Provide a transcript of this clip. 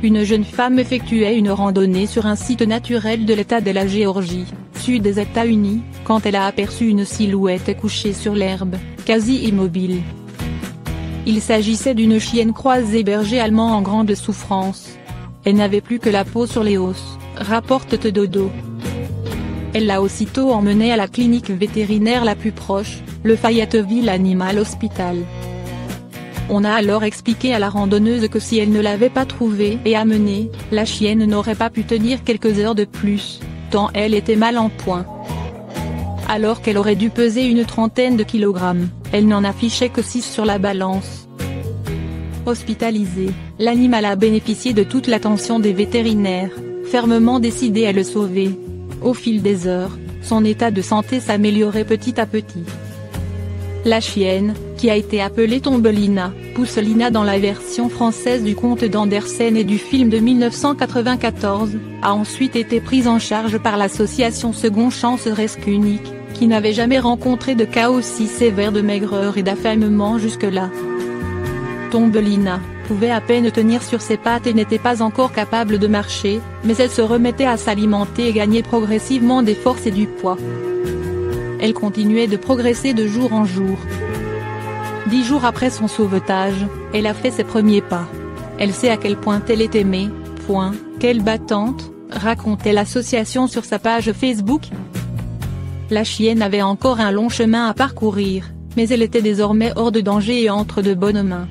une jeune femme effectuait une randonnée sur un site naturel de l'État de la Géorgie, sud des États-Unis, quand elle a aperçu une silhouette couchée sur l'herbe, quasi immobile. Il s'agissait d'une chienne croisée berger allemand en grande souffrance. Elle n'avait plus que la peau sur les os, rapporte Dodo. Elle l'a aussitôt emmenée à la clinique vétérinaire la plus proche, le Fayetteville Animal Hospital. On a alors expliqué à la randonneuse que si elle ne l'avait pas trouvée et amenée, la chienne n'aurait pas pu tenir quelques heures de plus, tant elle était mal en point. Alors qu'elle aurait dû peser une trentaine de kilogrammes, elle n'en affichait que 6 sur la balance. Hospitalisée, l'animal a bénéficié de toute l'attention des vétérinaires, fermement décidés à le sauver. Au fil des heures, son état de santé s'améliorait petit à petit. La chienne, qui a été appelée Tombelina, Pousselina dans la version française du conte d'Andersen et du film de 1994, a ensuite été prise en charge par l'association Second Chance Rescue Unique, qui n'avait jamais rencontré de cas aussi sévère de maigreur et d'affamement jusque-là. Tombelina pouvait à peine tenir sur ses pattes et n'était pas encore capable de marcher, mais elle se remettait à s'alimenter et gagnait progressivement des forces et du poids. Elle continuait de progresser de jour en jour. 10 jours après son sauvetage, elle a fait ses premiers pas. Elle sait à quel point elle est aimée, quelle battante, racontait l'association sur sa page Facebook. La chienne avait encore un long chemin à parcourir, mais elle était désormais hors de danger et entre de bonnes mains.